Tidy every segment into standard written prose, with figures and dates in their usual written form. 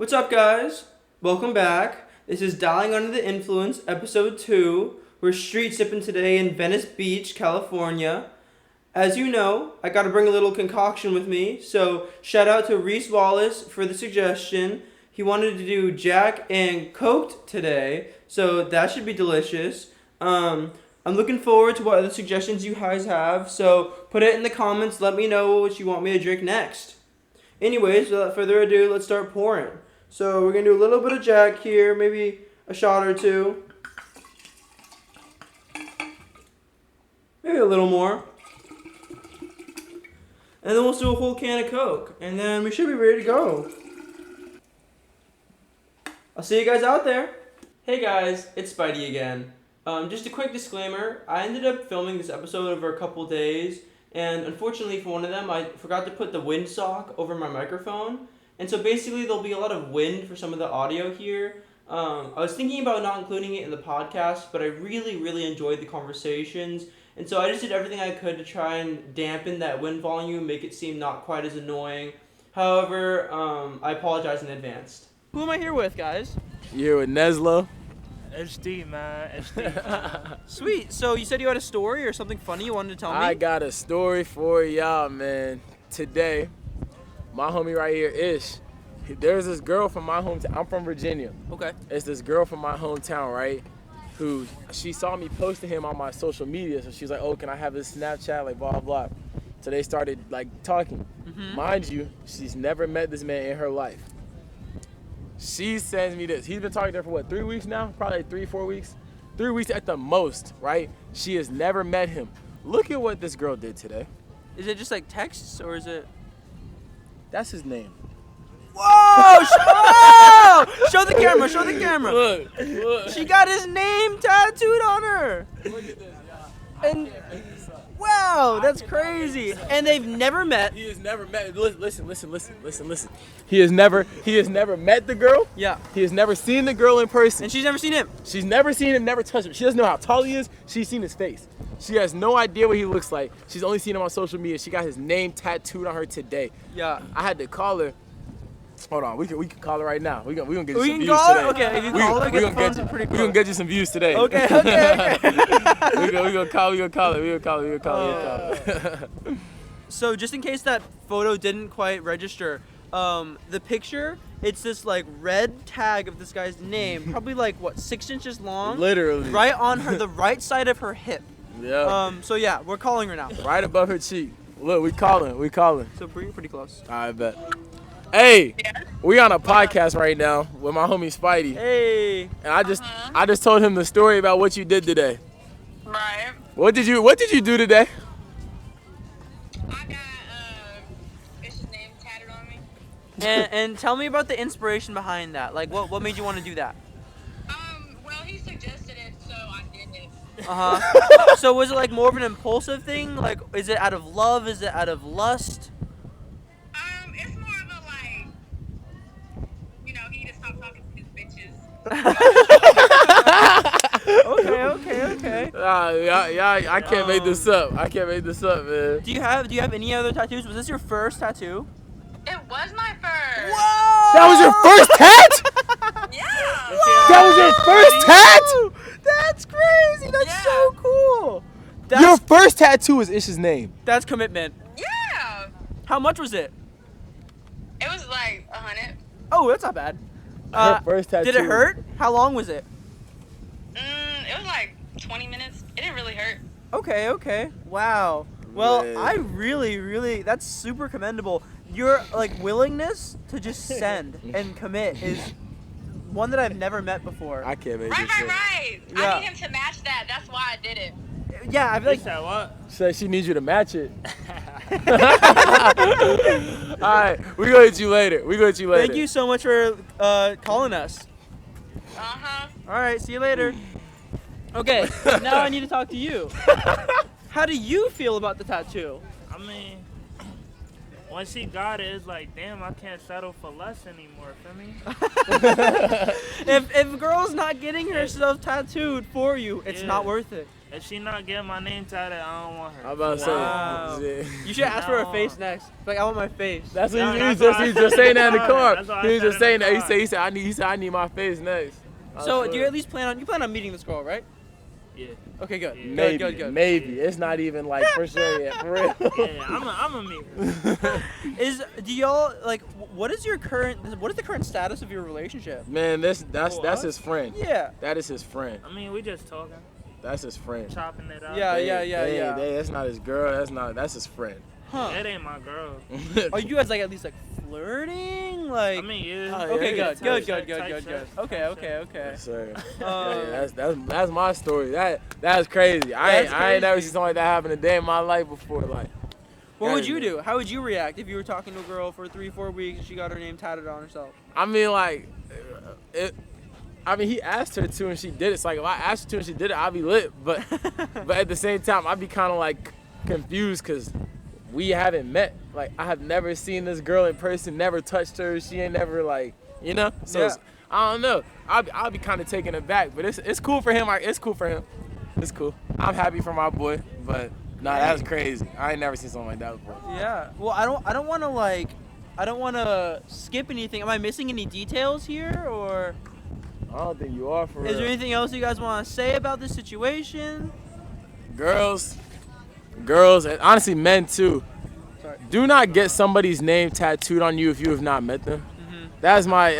What's up, guys? Welcome back. This is Dialing Under the Influence, episode 2. We're street sipping today in Venice Beach, California. As you know, I gotta bring a little concoction with me, so shout out to Reese Wallace for the suggestion. He wanted to do Jack and Coked today, so that should be delicious. I'm looking forward to what other suggestions you guys have, so put it in the comments, let me know what you want me to drink next. Anyways, without further ado, let's start pouring. So we're going to do a little bit of Jack here, maybe a shot or two. Maybe a little more. And then we'll do a whole can of Coke. And then we should be ready to go. I'll see you guys out there. Hey guys, it's Spidey again. Just a quick disclaimer. I ended up filming this episode over a couple days. And unfortunately for one of them, I forgot to put the windsock over my microphone. And so basically there'll be a lot of wind for some of the audio here. I was thinking about not including it in the podcast, but I really enjoyed the conversations. And so I just did everything I could to try and dampen that wind volume, make it seem not quite as annoying. However, I apologize in advance. Who am I here with, guys? You're with Neslo. HD, man. HD. Sweet. So you said you had a story or something funny you wanted to tell me? I got a story for y'all, man. Today, my homie right here, Ish. There's this girl from my hometown. I'm from Virginia. Okay. It's this girl from my hometown, right? Who she saw me posting him on my social media. So she's like, oh, can I have his Snapchat? Like, blah, blah. So they started, like, talking. Mm-hmm. Mind you, she's never met this man in her life. She sends me this. He's been talking to her for what, 3 weeks now? Probably 3-4 weeks. 3 weeks at the most, right? She has never met him. Look at what this girl did today. Is it just like texts or is it? That's his name. Whoa! Whoa! Show the camera. Show the camera. Look. She got his name tattooed on her. Look at this, y'all. And wow, that's crazy. And they've never met. He has never met. Listen. He has never met the girl. Yeah. He has never seen the girl in person. And she's never seen him. She's never seen him, never touched him. She doesn't know how tall he is. She's seen his face. She has no idea what he looks like. She's only seen him on social media. She got his name tattooed on her today. Yeah. I had to call her. Hold on, we can call her right now. We gonna get you We some can views call today. her? Okay, if you call her, we get gonna the get phone you. pretty We close. gonna get you some views today. Okay. we gonna call her. So just in case that photo didn't quite register, the picture, it's this like red tag of this guy's name, probably like what, 6 inches long? Literally. Right on the right side of her hip. Yeah. So yeah, we're calling her now. Right above her cheek. Look, we calling. So bring it pretty close. I bet. Hey, we on a podcast right now with my homie Spidey. Hey. And I just told him the story about what you did today. Right. What did you do today? I got Fish's name tatted on me. And tell me about the inspiration behind that. Like what made you want to do that? Well, he suggested it, so I did it. Uh-huh. So was it like more of an impulsive thing? Like, is it out of love? Is it out of lust? It's more of a like, he just stopped talking to his bitches. Okay. Yeah, I can't make this up. Man. Do you have any other tattoos? Was this your first tattoo? It was my first. Whoa! That was your first tat? Yeah. That was your first tat? That's crazy. That's Yeah. so cool. Your first tattoo is Ish's name. That's commitment. Yeah. How much was it? It was like 100. Oh, that's not bad. Her first tattoo. Did it hurt? How long was it? It was like 20 minutes. It didn't really hurt. Okay. Wow. Well, Man. I really, that's super commendable. Your like willingness to just send and commit is one that I've never met before. I can't make Right. this up. Yeah. I need him to match that. That's why I did it. Yeah, I feel like Said what? Say she needs you to match it. All right, we gonna hit you later. thank you so much for calling us. Uh-huh. All right, see you later. Okay, now I need to talk to you. How do you feel about the tattoo? I mean, once she got it, it's like, damn, I can't settle for less anymore, feel me? If a girl's not getting herself tattooed for you, it's Yeah. not worth it. If she not getting my name tatted, I don't want her. I'm about to Wow. say. You should ask for her No. face next. Like, I want my face. That's what Yeah, he that's was what I just said saying that in the in the car. car. That's what He I was said just in saying the that. car. He said I need my face next. I So, do swear. you at least plan on meeting this girl, right? Yeah. Okay, good. Yeah. Maybe, Good. maybe. It's not even like for sure yet, for real. Yeah, I'm a meet. Do y'all like? What is the current status of your relationship? Man, that's us? his friend. Yeah. That is his friend. I mean, we just talking, That's his friend. chopping it up. Yeah. That's not his girl. That's his friend. Huh? It ain't my girl. Are you guys like at least like flirting? Like. I mean, yeah. Oh, Okay, yeah, good. type shit. Okay. Yes, sir. Um, That's my story. That's crazy. I That's ain't never crazy. seen something like that happen a day in my life before. Like, What would yeah, you man. do? How would you react if you were talking to a girl for 3-4 weeks and she got her name tatted on herself? I mean, like, he asked her to and she did it. It's like if I asked her to and she did it, I'd be lit. But at the same time, I'd be kind of like confused because we haven't met. Like, I have never seen this girl in person, never touched her. She ain't never like, you know. So Yeah. I don't know. I'll be kind of taken aback. But it's cool for him. It's cool for him. It's cool. I'm happy for my boy. But nah, that's crazy. I ain't never seen something like that before. Yeah. Well, I don't want to skip anything. Am I missing any details here, or I don't think you are for is there real. anything else you guys want to say about this situation? Girls, and honestly men too. Sorry. Do not get somebody's name tattooed on you if you have not met them. That's my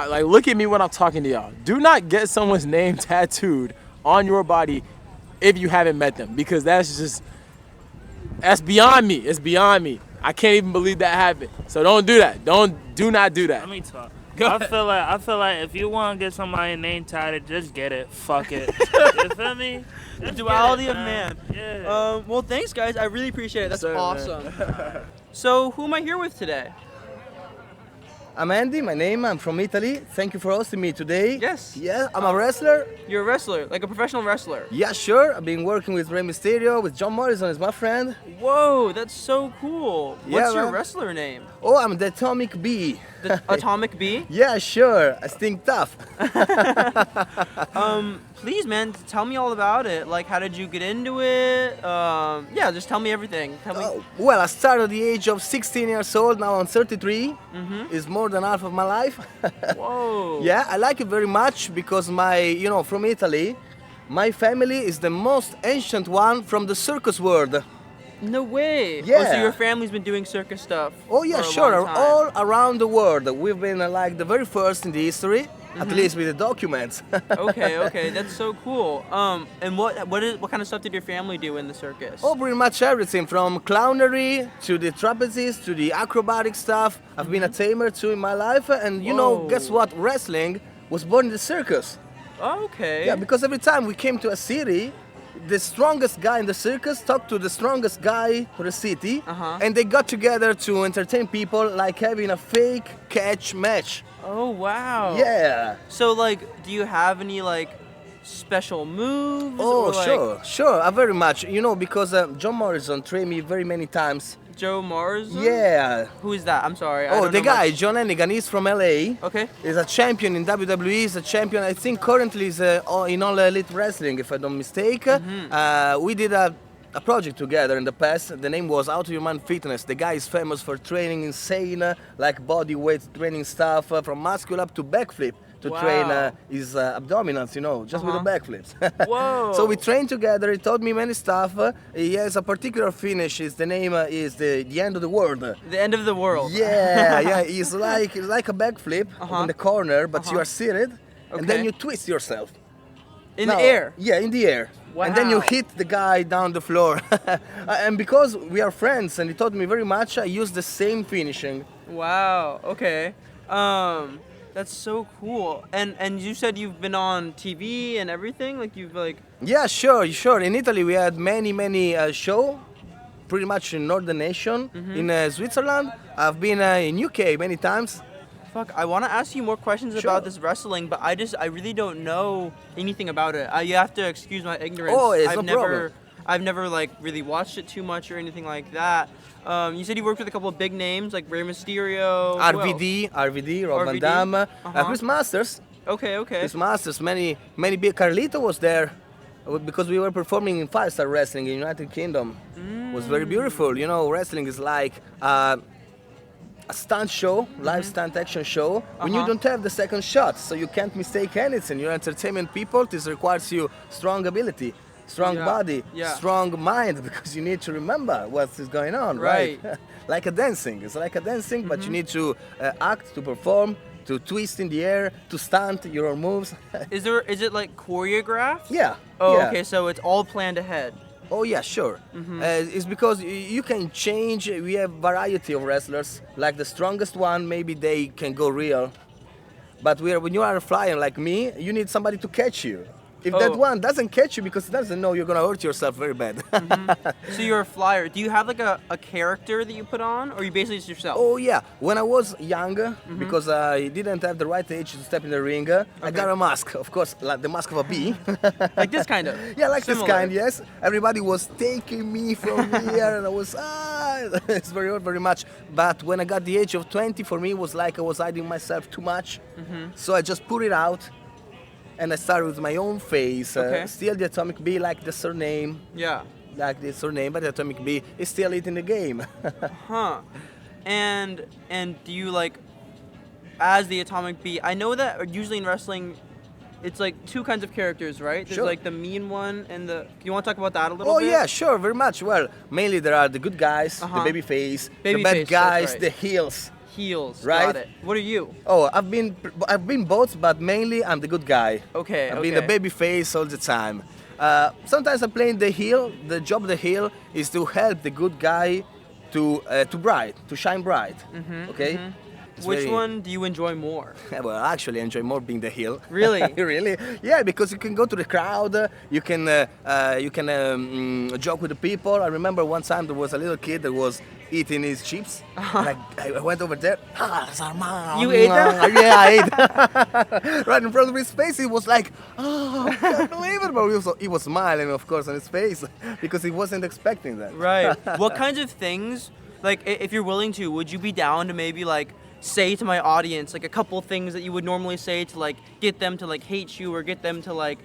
like, look at me when I'm talking to y'all. Do not get someone's name tattooed on your body if you haven't met them, because that's beyond me. It's beyond me. I can't even believe that happened. So don't do that. Do not do that. Let me talk. Go I ahead. feel like if you want to get somebody name tatted, just get it. Fuck it. You feel me? The Just duality get of it, man. Yeah. Well, thanks guys. I really appreciate it. That's Yes, sir, awesome. man. So, who am I here with today? I'm Andy, my name, I'm from Italy. Thank you for hosting me today. Yes. Yeah, I'm a wrestler. You're a wrestler, like a professional wrestler. Yeah, sure. I've been working with Rey Mysterio, with John Morrison as my friend. Whoa, that's so cool. Yeah, What's your man. wrestler name? Oh, I'm the Atomic Bee. The Atomic Bee? Yeah, sure. I stink tough. Please, man, tell me all about it. Like, how did you get into it? Yeah, just tell me everything. Tell me. Oh, well, I started at the age of 16 years old. Now I'm 33. Mm-hmm. It's more than half of my life. Whoa. Yeah, I like it very much because from Italy, my family is the most ancient one from the circus world. No way. Oh, so Yeah. your family's been doing circus stuff. Oh yeah, for a sure. long time. All around the world, we've been like the very first in the history, Mm-hmm. at least with the documents. Okay, that's so cool. And what kind of stuff did your family do in the circus? Oh, pretty much everything from clownery to the trapezes to the acrobatic stuff. I've been a tamer too in my life, and Whoa. guess what? Wrestling was born in the circus. Okay. Yeah, because every time we came to a city, the strongest guy in the circus talked to the strongest guy for the city, Uh-huh. and they got together to entertain people, like having a fake catch match. Oh wow. Yeah. So like, do you have any like special moves? Oh, or, like, sure, very much. Because John Morrison trained me very many times. Joe Mars? Yeah. Who is that? I'm sorry. I Oh, don't the know guy, much. John Hennigan, he's from LA. Okay. He's a champion in WWE. He's a champion, I think, currently is in All Elite Wrestling, if I don't mistake. We did a project together in the past. The name was Out of Your Mind Fitness. The guy is famous for training insane, like body weight training stuff, from muscle up to backflip to Wow. train his abdominals, just with the backflips. Whoa. So we trained together. He taught me many stuff. He has a particular finish. The name is the end of the world. The end of the world. Yeah, it's like a backflip in the corner, but you are seated, and then Okay. you twist yourself. In Now- the air. Yeah, in the air. And then you Wow. hit the guy down the floor. And because we are friends and he taught me very much, I use the same finishing. Wow. Okay. That's so cool. And you said you've been on TV and everything. Like you've like. Yeah, sure. In Italy, we had many show, pretty much in Northern Nation. In Switzerland, I've been in UK many times. Fuck. I want to ask you more questions Sure. about this wrestling, but I really don't know anything about it. You have to excuse my ignorance. Oh, it's I've no never. problem. I've never like really watched it too much or anything like that. You said you worked with a couple of big names like Rey Mysterio. Who RVD, Rob Van RVD? Dam, Uh-huh. Chris Masters. else? Okay. Chris Masters, many big. Carlito was there because we were performing in five-star wrestling in United Kingdom. It was very beautiful. You know, wrestling is like a stunt show, live stunt action show, when you don't have the second shot, so you can't mistake anything. You're entertainment people. This requires you strong ability, strong body, strong mind, because you need to remember what is going on, right? Like a dancing. It's like a dancing, but you need to act, to perform, to twist in the air, to stunt your own moves. Is it like choreographed? Yeah. Oh, yeah. okay, so it's all planned ahead. Oh yeah, sure. It's because you can change. We have variety of wrestlers. Like the strongest one, maybe they can go real. But when you are flying like me, you need somebody to catch you. If that one doesn't catch you because it doesn't know, you're gonna hurt yourself very bad. So you're a flyer. Do you have like a character that you put on, or you basically just yourself? Oh yeah, when I was younger, because I didn't have the right age to step in the ring, I got a mask, of course, like the mask of a bee. Like this kind of? Yeah, like Similar. this kind, yes. Everybody was taking me from here, and I was, it's very much. But when I got the age of 20, for me, it was like I was hiding myself too much. So I just put it out. And I started with my own face, still the Atomic Bee, like the surname. Yeah. Like the surname, but the Atomic Bee is still it in the game. Huh. And do you like, as the Atomic Bee, I know that usually in wrestling, it's like two kinds of characters, right? There's like the mean one and the, you want to talk about that a little bit? Oh yeah, sure, very much. Well, mainly there are the good guys, the baby face, the bad guys, the heels. Heels, right? Got it. What are you? Oh, I've been both, but mainly I'm the good guy. Okay, I've been the baby face all the time. Sometimes I'm playing the heel. The job of the heel is to help the good guy to shine bright. Okay. Which one do you enjoy more? Well, actually, I enjoy more being the heel. Really? Really? Yeah, because you can go to the crowd, you can joke with the people. I remember one time there was a little kid that was eating his chips. And I went over there. You ate that? Yeah, I ate. Right in front of his face, he was like, "Oh, I can't believe it!" But he was smiling, of course, on his face because he wasn't expecting that. Right. What kinds of things, like, if you're willing to, would you be down to maybe like say to my audience like a couple things that you would normally say to like get them to like hate you or get them to like,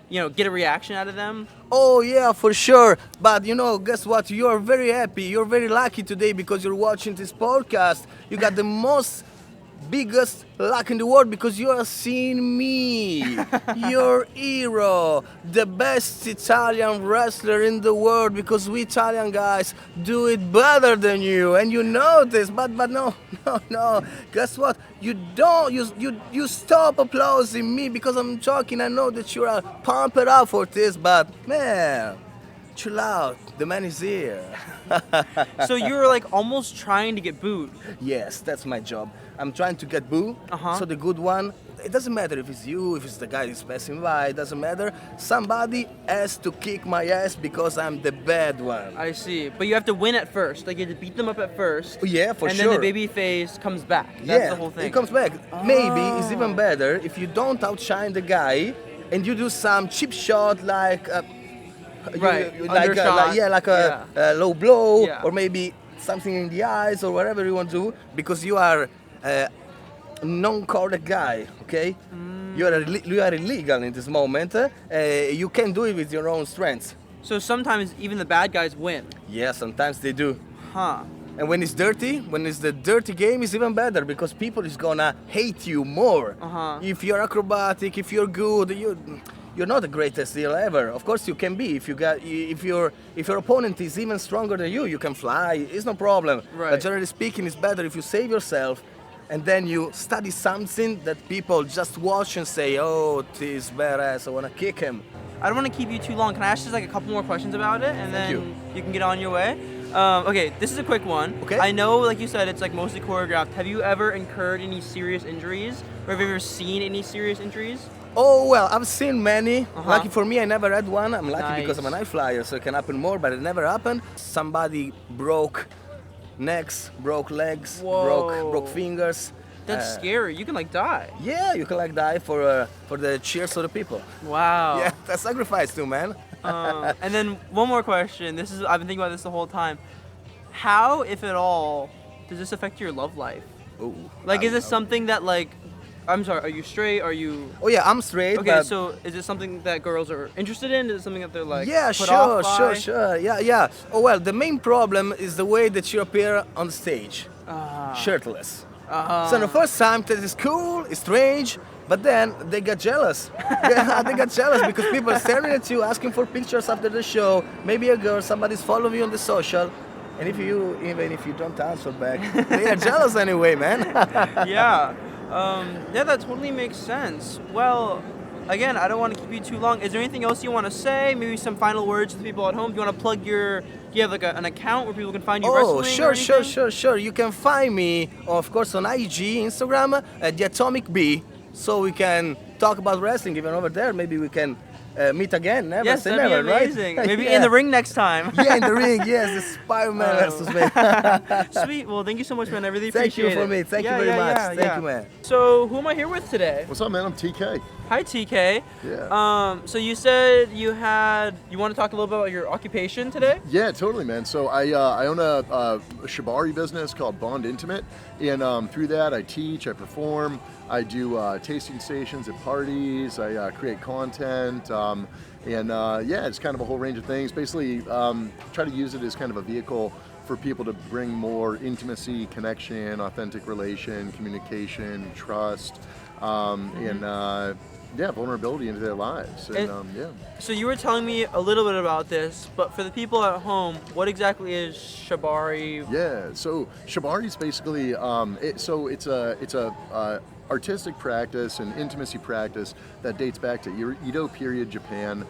you know, get a reaction out of them? Oh yeah, for sure. But you know, guess what? You are very happy. You're very lucky today because you're watching this podcast. You got the most biggest luck in the world because you are seeing me, your hero, the best Italian wrestler in the world, because we Italian guys do it better than you, and you know this. But no. Guess what? You stop applauding me because I'm talking. I know that you are pumped up for this, but man, chill out. The man is here. So you're like almost trying to get booed. Yes, that's my job. I'm trying to get boo. So the good one, it doesn't matter if it's you, if it's the guy who's passing by, it doesn't matter. Somebody has to kick my ass because I'm the bad one. I see. But you have to win at first. Like you have to beat them up at first. Yeah, for and sure. And then the baby face comes back. That's the whole thing. It comes back. Maybe it's even better if you don't outshine the guy and you do some cheap shot like like a low blow or maybe something in the eyes or whatever you want to do, because you are a non-correct guy, okay? You are illegal in this moment. You can do it with your own strength. So sometimes even the bad guys win. Yeah, sometimes they do. Huh. And when it's dirty, when it's the dirty game, it's even better because people is gonna hate you more. If you're acrobatic, if you're good, you're not the greatest heel ever. Of course you can be. If your opponent is even stronger than you can fly. It's no problem. Right. But generally speaking, it's better if you save yourself and then you study something that people just watch and say, "Oh, this badass, I wanna kick him." I don't want to keep you too long. Can I ask just like a couple more questions about it, and then you can get on your way? Okay, this is a quick one. Okay. I know, like you said, it's like mostly choreographed. Have you ever incurred any serious injuries, or have you ever seen any serious injuries? Oh well, I've seen many. Lucky for me, I never had one. I'm lucky because I'm a night flyer, so it can happen more, but it never happened. Somebody broke necks, broke legs, broke fingers. That's scary. You can like die. Yeah, you can like die for the cheers of the people. Wow. Yeah, that's sacrifice too, man. And then one more question. I've been thinking about this the whole time. How, if at all, does this affect your love life? Ooh, Like, is this something that like I'm sorry. Are you straight? Are you? Oh yeah, I'm straight. Okay, but so is it something that girls are interested in? Is it something that they're like? yeah, put sure, off by? sure. Yeah. Oh well, the main problem is the way that you appear on stage, shirtless. So the first time that is cool, it's strange, but then they get jealous. Yeah, they get jealous because people are staring at you, asking for pictures after the show. Maybe a girl, somebody's following you on the social, and even if you don't answer back, they are jealous anyway, man. Yeah. Yeah, that totally makes sense. Well, again, I don't want to keep you too long. Is there anything else you want to say? Maybe some final words to the people at home? Do you want to plug your? Do you have like an account where people can find you Oh, wrestling? or anything? sure. You can find me, of course, on IG, Instagram, at the Atomic B, so we can talk about wrestling even over there. Maybe we can meet again. Never Yes, say that'd never, be amazing. right? Maybe Yeah. in the ring next time. Yeah, in the ring. Yes, the Spider-Man versus me. Sweet. Well, thank you so much, man. I really Thank appreciate you it. for me. Thank you very much. Thank you, man. So, who am I here with today? What's up, man? I'm TK. Hi, TK. Yeah. So you said you want to talk a little bit about your occupation today? Yeah, totally, man. So I own a shibari business called Bond Intimate, and through that I teach, I perform, I do tasting stations at parties, I create content, and yeah, it's kind of a whole range of things. Basically, try to use it as kind of a vehicle for people to bring more intimacy, connection, authentic relation, communication, trust, and yeah, vulnerability into their lives. And yeah. So you were telling me a little bit about this, but for the people at home, what exactly is shibari? Yeah, so shibari is basically it's a artistic practice and intimacy practice that dates back to Edo period Japan,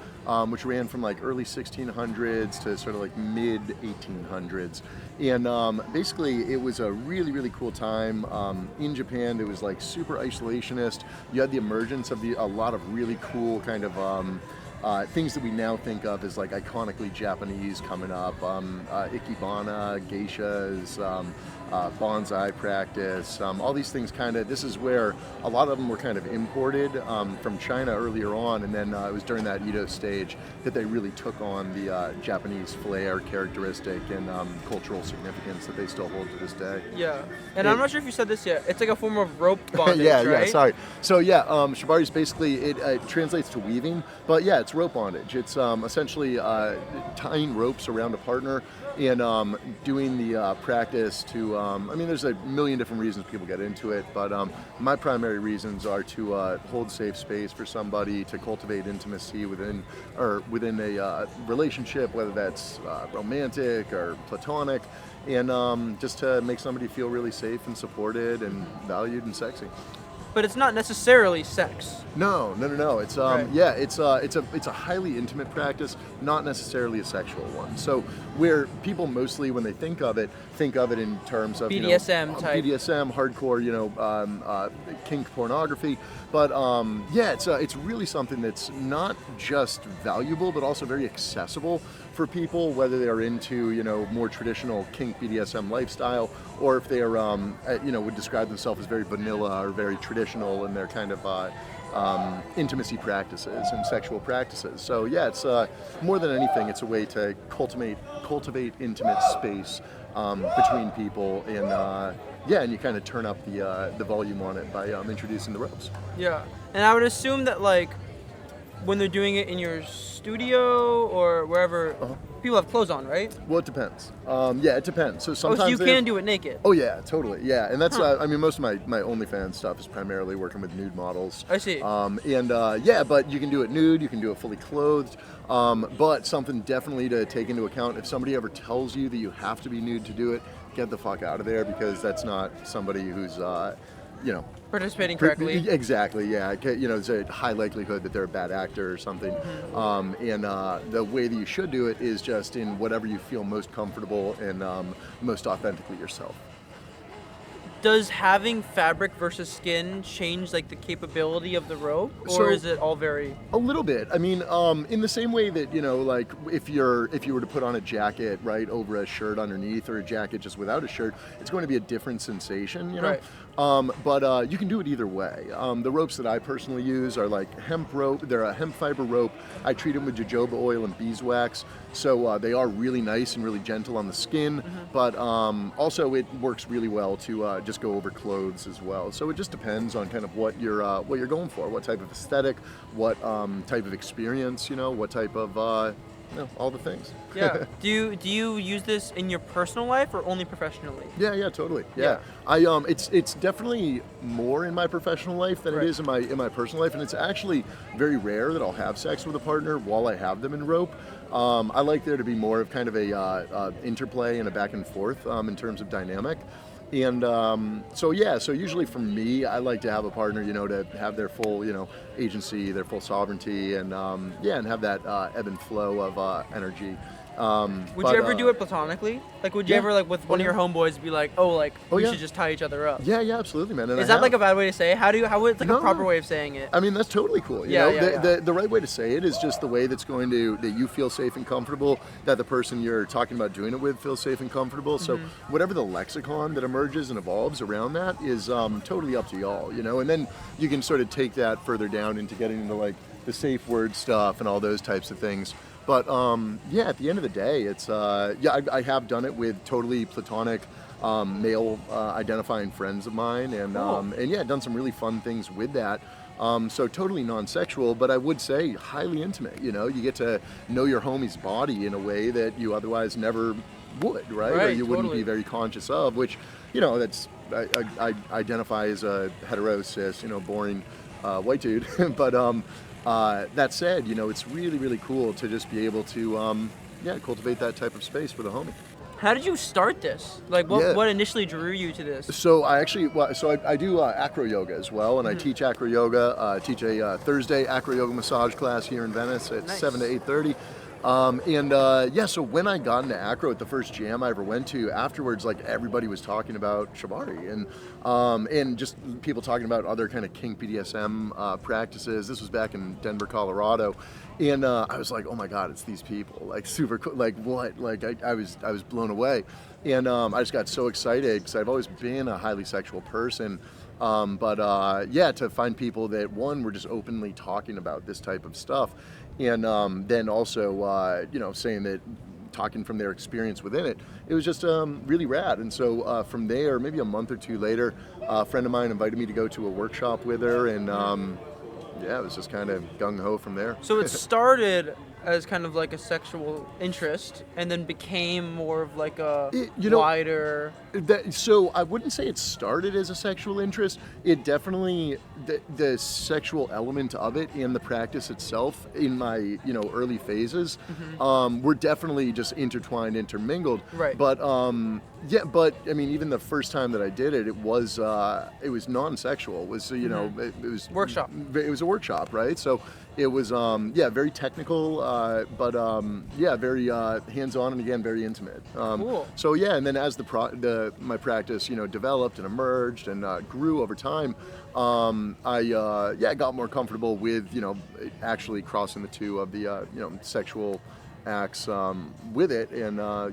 which ran from like early 1600s to sort of like mid 1800s. And basically it was a really cool time in Japan. It was like super isolationist. You had the emergence of a lot of really cool kind of things that we now think of as like iconically Japanese coming up. Ikebana, geishas, bonsai practice, all these things this is where a lot of them were kind of imported from China earlier on, and then it was during that Edo stage that they really took on the Japanese flair, characteristic, and cultural significance that they still hold to this day. Yeah, and I'm not sure if you said this yet. It's like a form of rope bondage, yeah, right? Yeah, sorry. So yeah, shibari is basically, it translates to weaving, but yeah, it's rope bondage. It's essentially tying ropes around a partner and doing the practice to, I mean, there's a million different reasons people get into it, but my primary reasons are to hold safe space for somebody, to cultivate intimacy within a relationship, whether that's romantic or platonic, and just to make somebody feel really safe and supported and valued and sexy. But it's not necessarily sex. No. It's Right. yeah, it's a highly intimate practice, not necessarily a sexual one. So where people mostly, when they think of it in terms of BDSM type. BDSM, hardcore, kink pornography. But yeah, it's really something that's not just valuable, but also very accessible for people, whether they're into more traditional kink BDSM lifestyle, or if they are would describe themselves as very vanilla or very traditional in their kind of intimacy practices and sexual practices. So yeah, it's more than anything, it's a way to cultivate intimate space between people, and yeah, and you kind of turn up the volume on it by introducing the ropes. Yeah, and I would assume that like when they're doing it in your studio or wherever, people have clothes on, right? Well, it depends. Yeah, it depends. So sometimes so you can do it naked. Oh yeah, totally. Yeah, and that's I mean, most of my OnlyFans stuff is primarily working with nude models. I see. Yeah, but you can do it nude, you can do it fully clothed. But something definitely to take into account: if somebody ever tells you that you have to be nude to do it, get the fuck out of there, because that's not somebody who's participating correctly. Exactly, yeah. There's a high likelihood that they're a bad actor or something. And the way that you should do it is just in whatever you feel most comfortable and most authentically yourself. Does having fabric versus skin change like the capability of the rope, or So- is it all very? A little bit. I mean, in the same way that like if you were to put on a jacket right over a shirt underneath, or a jacket just without a shirt, it's going to be a different sensation. Right. But you can do it either way. The ropes that I personally use are like hemp rope. They're a hemp fiber rope. I treat them with jojoba oil and beeswax, so they are really nice and really gentle on the skin. But also it works really well to just just go over clothes as well. So it just depends on kind of what you're going for, what type of aesthetic, what type of experience, what type of all the things. Yeah. Do you use this in your personal life or only professionally? Yeah, totally. Yeah. It's definitely more in my professional life than it is in my personal life, and it's actually very rare that I'll have sex with a partner while I have them in rope. I like there to be more of kind of a interplay and a back and forth in terms of dynamic. And so usually for me, I like to have a partner, to have their full, agency, their full sovereignty, and and have that ebb and flow of energy. Would you ever do it platonically? Like, would you ever, like, with one of your homeboys be like, we should just tie each other up? Yeah, absolutely, man. And is that like a bad way to say it? How it's like a proper way of saying it? I mean, that's totally cool. You know? The right way to say it is just the way that you feel safe and comfortable, that the person you're talking about doing it with feels safe and comfortable. So whatever the lexicon that emerges and evolves around that is totally up to y'all, and then you can sort of take that further down into getting into like the safe word stuff and all those types of things. But at the end of the day, it's I have done it with totally platonic male identifying friends of mine, and done some really fun things with that. So totally non-sexual, but I would say highly intimate. You get to know your homie's body in a way that you otherwise never would, right? Or you wouldn't be very conscious of, which that's I identify as a hetero cis, boring white dude, but that said, it's really, really cool to just be able to, cultivate that type of space with a homie. How did you start this? Like, what initially drew you to this? So I do acro yoga as well, and I teach acro yoga. Teach a Thursday acro yoga massage class here in Venice at 7 to 8:30. So when I got into acro at the first jam I ever went to, afterwards, like, everybody was talking about shibari and just people talking about other kind of kink BDSM practices. This was back in Denver, Colorado. And I was like, oh my God, it's these people, like, super cool, like, what? Like, I was blown away. And I just got so excited because I've always been a highly sexual person. To find people that, one, were just openly talking about this type of stuff. And then also, saying that, talking from their experience within it, it was just really rad. And so from there, maybe a month or two later, a friend of mine invited me to go to a workshop with her, and it was just kind of gung-ho from there. So it started as kind of like a sexual interest and then became more of like a wider... So I wouldn't say it started as a sexual interest. It definitely, the sexual element of it and the practice itself in my, early phases were definitely just intertwined, intermingled. Right. But but I mean, even the first time that I did it, it was non-sexual. It was, it was workshop. It was a workshop, right? So it was very technical, but very hands-on, and again, very intimate. Cool. So and then as my practice, developed and emerged and grew over time, I got more comfortable with, actually crossing the two of the sexual acts with it, and I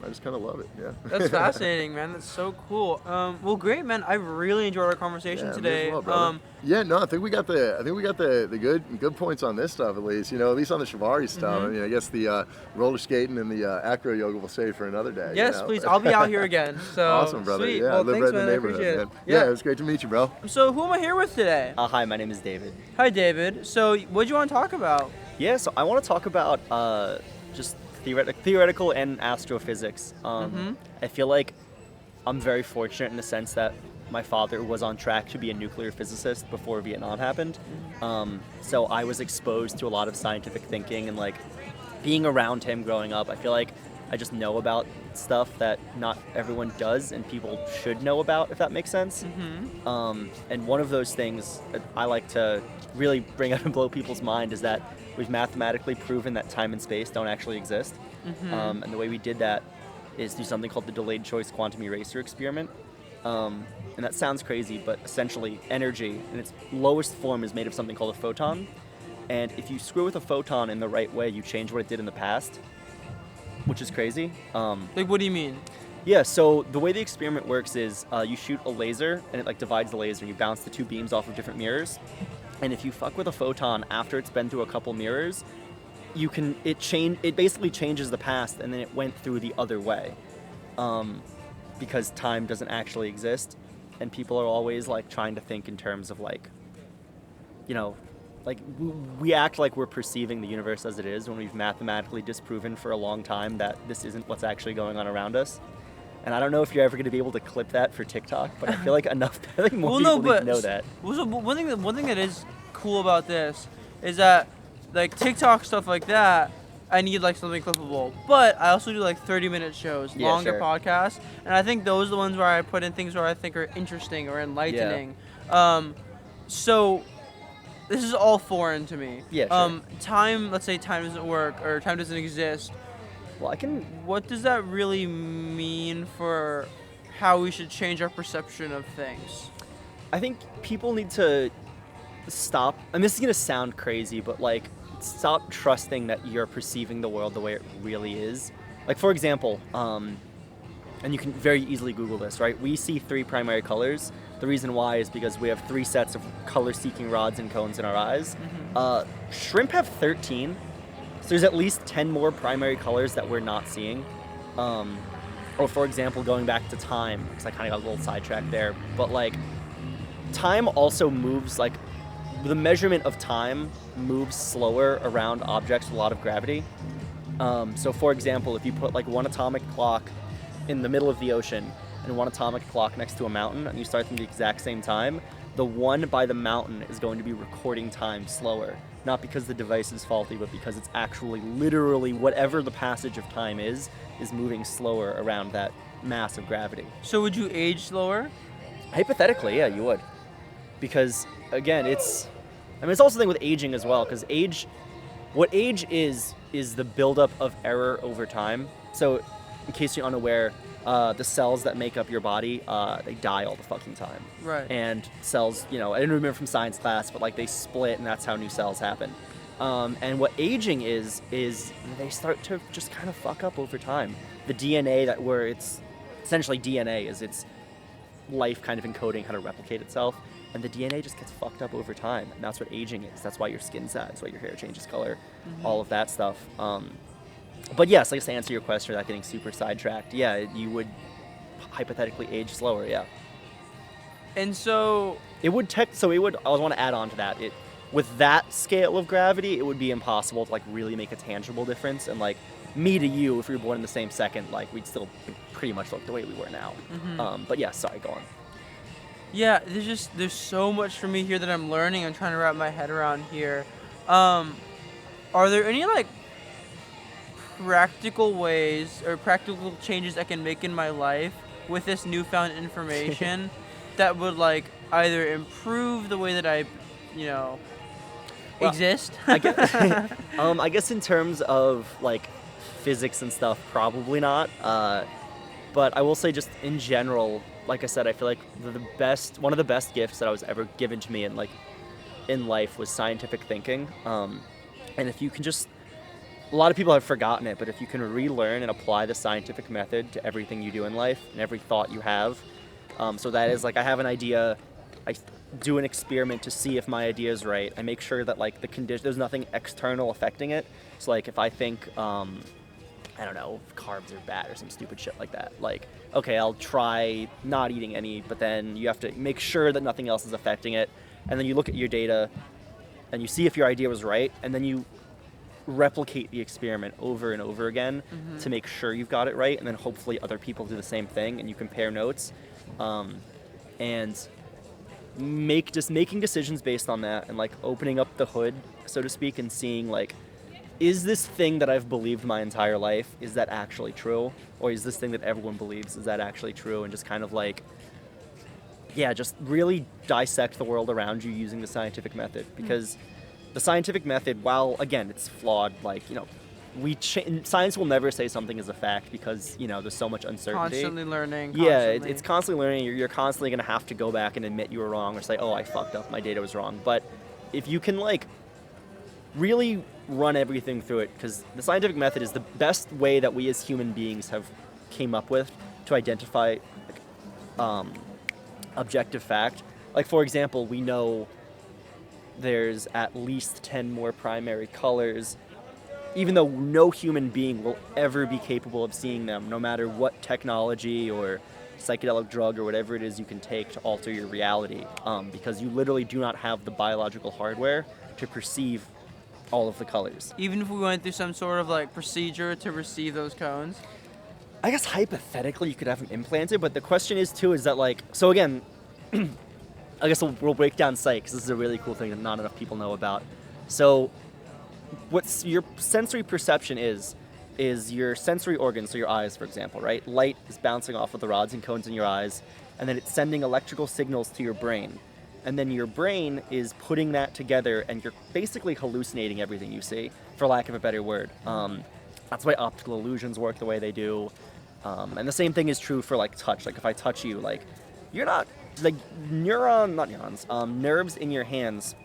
just kind of love it. Yeah. That's fascinating, man. That's so cool. Well, great, man. I really enjoyed our conversation today. Well, I think we got the good points on this stuff, at least. At least on the shibari stuff. I mean, I guess the roller skating and the acro yoga we'll save for another day. Yes, please. I'll be out here again. So awesome, brother. Sweet. Yeah, well, I live thanks, right in the neighborhood, I appreciate man. it. Yeah, it was great to meet you, bro. So who am I here with today? Hi, my name is David. Hi, David. So what do you want to talk about? Yeah, so I want to talk about just theoretical and astrophysics. I feel like I'm very fortunate in the sense that my father was on track to be a nuclear physicist before Vietnam happened. So I was exposed to a lot of scientific thinking, and like being around him growing up, I feel like I just know about stuff that not everyone does and people should know about, if that makes sense. And one of those things that I like to really bring up and blow people's mind is that we've mathematically proven that time and space don't actually exist. And the way we did that is through something called the delayed choice quantum eraser experiment. And that sounds crazy, but essentially energy in its lowest form is made of something called a photon. And if you screw with a photon in the right way, you change what it did in the past, which is crazy. Like, what do you mean? Yeah, so the way the experiment works is you shoot a laser, and it like divides the laser, and you bounce the two beams off of different mirrors. And if you fuck with a photon after it's been through a couple mirrors, it basically changes the past, and then it went through the other way, because time doesn't actually exist. and people are always like trying to think in terms of like, you know, like we act like we're perceiving the universe as it is when we've mathematically disproven for a long time that this isn't what's actually going on around us. And I don't know if you're ever going to be able to clip that for TikTok, but I feel like I think more people need to know that. One thing that is cool about this is that like TikTok stuff like that, I need like something clippable. But I also do like 30-minute shows, longer podcasts, and I think those are the ones where I put in things where I think are interesting or enlightening. So this is all foreign to me. Yeah, sure. Time, let's say time doesn't work or time doesn't exist. Well, What does that really mean for how we should change our perception of things? I think people need to stop, and this is going to sound crazy, but like stop trusting that you're perceiving the world the way it really is. Like for example, and you can very easily Google this, right? We see 3 primary colors. The reason why is because we have 3 sets of color-seeking rods and cones in our eyes. Shrimp have 13. So there's at least 10 more primary colors that we're not seeing. Or for example, going back to time, because I kind of got a little sidetracked there, but like time also moves, like the measurement of time moves slower around objects with a lot of gravity. So for example, if you put like one atomic clock in the middle of the ocean and one atomic clock next to a mountain and you start them at the exact same time, the one by the mountain is going to be recording time slower. Not because the device is faulty, but because it's actually literally whatever the passage of time is moving slower around that mass of gravity. So would you age slower? Hypothetically, yeah, you would. Because, again, it's also the thing with aging as well, because what age is the buildup of error over time. So, in case you're unaware, the cells that make up your body, they die all the fucking time. Right. And cells, I didn't remember from science class, but like they split and that's how new cells happen. And what aging is they start to just kind of fuck up over time. The DNA it's essentially DNA is its life kind of encoding how to replicate itself. And the DNA just gets fucked up over time. And that's what aging is. That's why your skin sags, that's why your hair changes color, all of that stuff. But yes, I guess to answer your question without getting super sidetracked, yeah, you would hypothetically age slower, yeah. And so I want to add on to that. With that scale of gravity, it would be impossible to like really make a tangible difference. And like me to you, if we were born in the same second, like we'd still pretty much look the way we were now. But yeah, sorry, go on. Yeah, there's so much for me here that I'm learning. I'm trying to wrap my head around here. Are there any like practical ways or practical changes I can make in my life with this newfound information that would like either improve the way that I, exist? I guess in terms of like physics and stuff, probably not. But I will say just in general, like I said, I feel like one of the best gifts that I was ever given to me in life was scientific thinking. And if you can just, a lot of people have forgotten it, but if you can relearn and apply the scientific method to everything you do in life and every thought you have, so that is like I have an idea, I do an experiment to see if my idea is right. I make sure that like there's nothing external affecting it. So like if I think, I don't know, carbs are bad or some stupid shit like that, like, okay, I'll try not eating any, but then you have to make sure that nothing else is affecting it. And then you look at your data and you see if your idea was right, and then you replicate the experiment over and over again to make sure you've got it right, and then hopefully other people do the same thing, and you compare notes, and making decisions based on that, and like opening up the hood, so to speak, and seeing like, is this thing that I've believed my entire life, is that actually true? Or is this thing that everyone believes, is that actually true? And just kind of like, yeah, just really dissect the world around you using the scientific method, because the scientific method, while again it's flawed, like science will never say something is a fact because there's so much uncertainty. Constantly learning. Yeah, it's constantly learning. You're constantly gonna have to go back and admit you were wrong or say, oh, I fucked up, my data was wrong. But if you can like really run everything through it, because the scientific method is the best way that we as human beings have came up with to identify objective fact. Like for example, we know there's at least 10 more primary colors, even though no human being will ever be capable of seeing them, no matter what technology or psychedelic drug or whatever it is you can take to alter your reality, because you literally do not have the biological hardware to perceive all of the colors. Even if we went through some sort of like procedure to receive those cones. I guess hypothetically you could have them implanted, but the question is too, is that like, so again, I guess we'll break down psych, because this is a really cool thing that not enough people know about. So what's your sensory perception is your sensory organs, so your eyes, for example, right? Light is bouncing off of the rods and cones in your eyes, and then it's sending electrical signals to your brain. And then your brain is putting that together, and you're basically hallucinating everything you see, for lack of a better word. That's why optical illusions work the way they do. And the same thing is true for like touch. Like if I touch you, like you're not, like nerves in your hands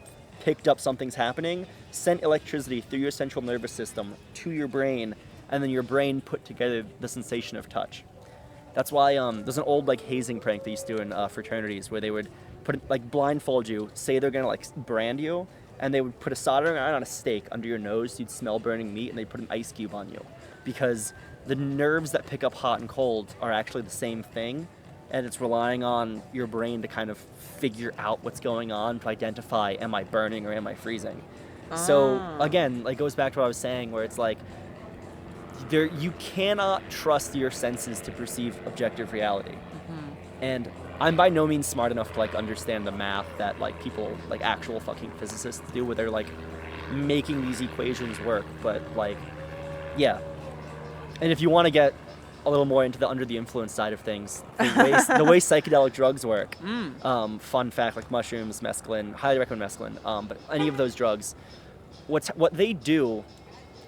picked up something's happening, sent electricity through your central nervous system to your brain, and then your brain put together the sensation of touch. That's why there's an old like hazing prank they used to do in fraternities where they would blindfold you, say they're gonna like brand you, and they would put a soldering iron on a steak under your nose so you'd smell burning meat, and they'd put an ice cube on you, because the nerves that pick up hot and cold are actually the same thing, and it's relying on your brain to kind of figure out what's going on to identify, am I burning or am I freezing? So again, like goes back to what I was saying, where it's like you cannot trust your senses to perceive objective reality. And I'm by no means smart enough to like understand the math that like people, like actual fucking physicists do, where they're like making these equations work, but like, yeah. And if you want to get a little more into the under the influence side of things, the way psychedelic drugs work, fun fact, like mushrooms, mescaline, highly recommend mescaline, but any of those drugs, what they do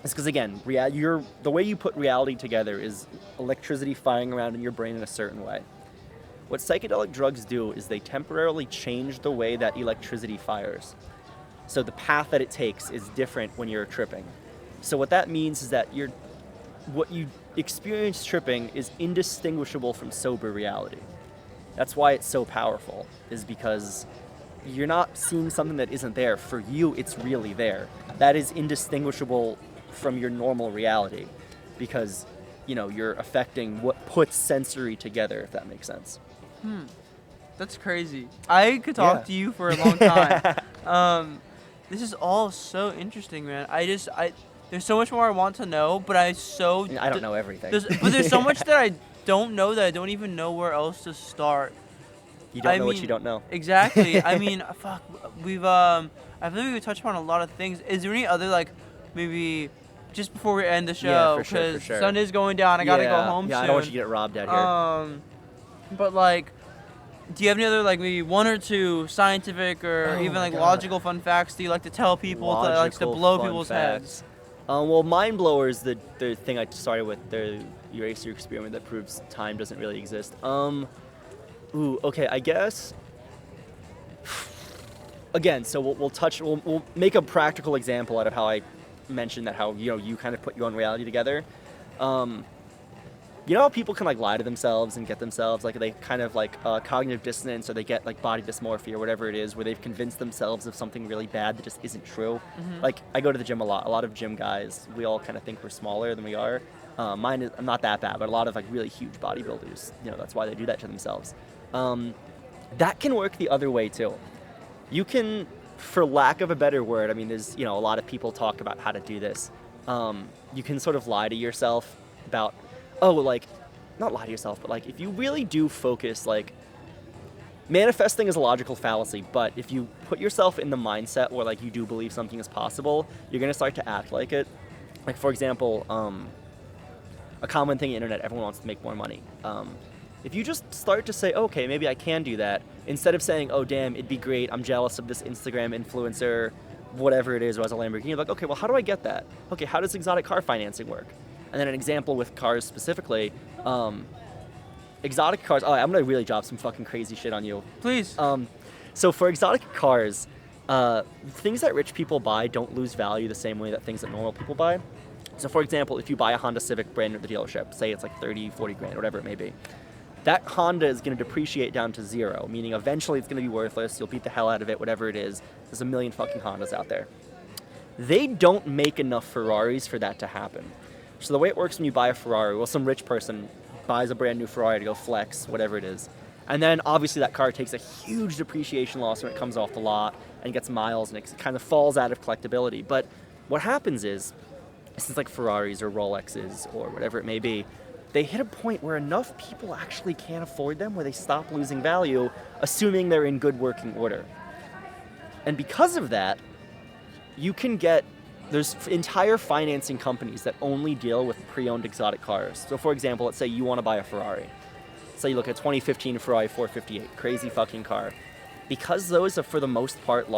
is, because again, the way you put reality together is electricity firing around in your brain in a certain way. What psychedelic drugs do is they temporarily change the way that electricity fires. So the path that it takes is different when you're tripping. So what that means is that what you experience tripping is indistinguishable from sober reality. That's why it's so powerful, is because you're not seeing something that isn't there. For you, it's really there. That is indistinguishable from your normal reality, because you're affecting what puts sensory together, if that makes sense. That's crazy. I could talk to you for a long time. This is all so interesting, man. There's so much more I want to know, but I don't know everything. But there's so much that I don't know that I don't even know where else to start. You don't know what you don't know. Exactly. I mean, fuck. I think we've touched upon a lot of things. Is there any other, like, maybe just before we end the show, because sun is going down, I gotta go home soon. Yeah, I don't want you to get robbed out here. But like, do you have any other, like, maybe one or two scientific or even like logical fun facts that you like to tell people to blow people's heads? Well, Mind Blower is the thing I started with, the eraser experiment that proves time doesn't really exist. Okay, I guess. Again, so we'll make a practical example out of how I mentioned that, how you kind of put your own reality together. How people can like lie to themselves and get themselves like they kind of like cognitive dissonance, or they get like body dysmorphia or whatever it is, where they've convinced themselves of something really bad that just isn't true. Like I go to the gym a lot of gym guys, we all kind of think we're smaller than we are. I'm not that bad, but a lot of like really huge bodybuilders, that's why they do that to themselves. That can work the other way too. You can, for lack of a better word, I mean, there's a lot of people talk about how to do this. You can sort of lie to yourself about, not lie to yourself, but like if you really do focus, like manifesting is a logical fallacy, but if you put yourself in the mindset where like you do believe something is possible, you're gonna start to act like it. Like for example, a common thing in the internet, everyone wants to make more money. If you just start to say, okay, maybe I can do that, instead of saying, oh damn, it'd be great, I'm jealous of this Instagram influencer, whatever it is, who has a Lamborghini, you're like, okay, well how do I get that? Okay, how does exotic car financing work? And then an example with cars specifically, exotic cars, I'm gonna really drop some fucking crazy shit on you. Please. So for exotic cars, things that rich people buy don't lose value the same way that things that normal people buy. So for example, if you buy a Honda Civic brand new at the dealership, say it's like 30, 40 grand, whatever it may be, that Honda is going to depreciate down to zero, meaning eventually it's going to be worthless, you'll beat the hell out of it, whatever it is. There's a million fucking Hondas out there. They don't make enough Ferraris for that to happen. So the way it works when you buy a Ferrari, well, some rich person buys a brand new Ferrari to go flex, whatever it is. And then obviously that car takes a huge depreciation loss when it comes off the lot and gets miles, and it kind of falls out of collectability. But what happens is, since like Ferraris or Rolexes or whatever it may be, they hit a point where enough people actually can't afford them where they stop losing value, assuming they're in good working order. And because of that, you can get, there's entire financing companies that only deal with pre-owned exotic cars. So for example, let's say you want to buy a Ferrari. So you look at 2015 Ferrari 458, crazy fucking car. Because those have for the most part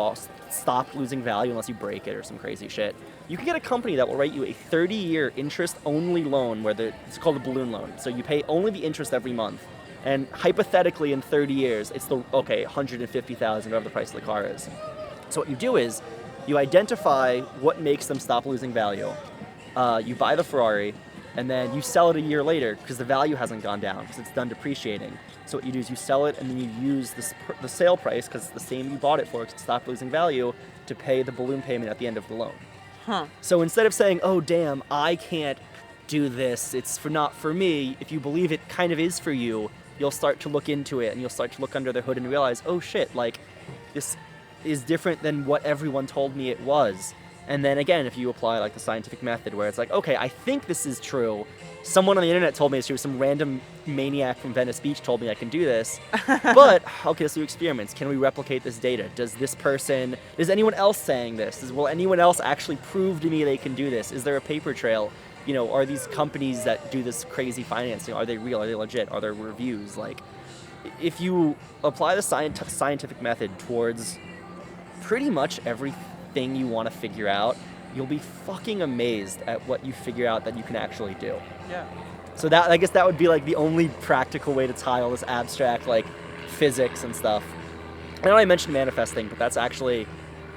stopped losing value unless you break it or some crazy shit, you can get a company that will write you a 30-year interest-only loan where it's called a balloon loan. So you pay only the interest every month. And hypothetically in 30 years, it's $150,000, whatever the price of the car is. So what you do is you identify what makes them stop losing value. You buy the Ferrari, and then you sell it a year later because the value hasn't gone down because it's done depreciating. So what you do is you sell it and then you use the sale price, because it's the same you bought it for, because it stopped losing value, to pay the balloon payment at the end of the loan. Huh. So instead of saying, oh damn, I can't do this, it's not for me, if you believe it kind of is for you, you'll start to look into it and you'll start to look under the hood and realize, oh shit, like this is different than what everyone told me it was. And then again, if you apply like the scientific method where it's like, okay, I think this is true. Someone on the internet told me it's true. Some random maniac from Venice Beach told me I can do this. But, okay, let's do experiments. Can we replicate this data? Is anyone else saying this? Will anyone else actually prove to me they can do this? Is there a paper trail? You know, are these companies that do this crazy financing, are they real? Are they legit? Are there reviews? Like, if you apply the scientific method towards pretty much everything you want to figure out, you'll be fucking amazed at what you figure out that you can actually do. Yeah. So that, I guess that would be like the only practical way to tie all this abstract like physics and stuff. I know I mentioned manifesting, but that's actually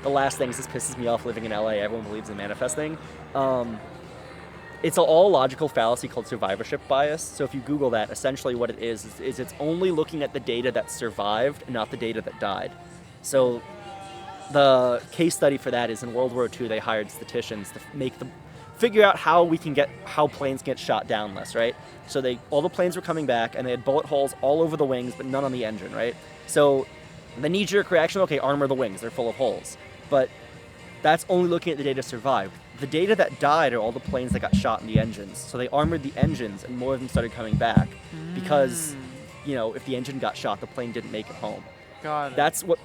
the last thing. This pisses me off living in LA. Everyone believes in manifesting. It's an all logical fallacy called survivorship bias. So if you Google that, essentially what it is it's only looking at the data that survived and not the data that died. So the case study for that is in World War II, they hired statisticians to figure out how planes get shot down less, right? So all the planes were coming back and they had bullet holes all over the wings, but none on the engine, right? So the knee-jerk reaction, okay, armor the wings, they're full of holes. But that's only looking at the data survived. The data that died are all the planes that got shot in the engines. So they armored the engines and more of them started coming back because, if the engine got shot, the plane didn't make it home. Got it.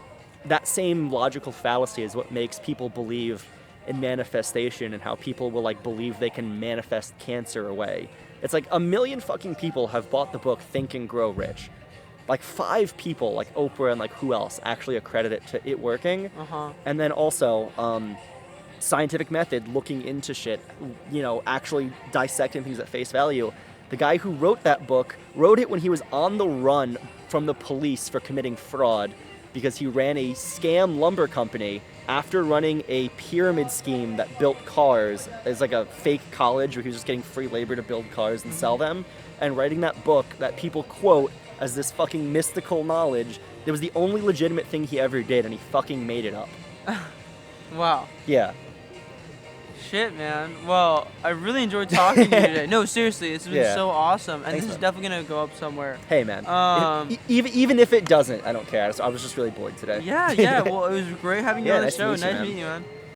That same logical fallacy is what makes people believe in manifestation and how people will like believe they can manifest cancer away. It's like 1 million fucking people have bought the book Think and Grow Rich. Like 5 people, like Oprah and like who else, actually accredit it to it working. And then also scientific method, looking into shit, actually dissecting things at face value. The guy who wrote that book wrote it when he was on the run from the police for committing fraud, because he ran a scam lumber company after running a pyramid scheme that built cars as like a fake college where he was just getting free labor to build cars and sell them, and writing that book that people quote as this fucking mystical knowledge. It was the only legitimate thing he ever did, and he fucking made it up. Wow. Yeah. Shit, man. Well, I really enjoyed talking to you today. No, seriously, this has been so awesome, and Thanks, this is man. definitely gonna go up somewhere. Hey, man. Even if it doesn't, I don't care. I was just really bored today. Yeah. Well, it was great having you on the nice to show. meet you, Nice man. meeting you, man.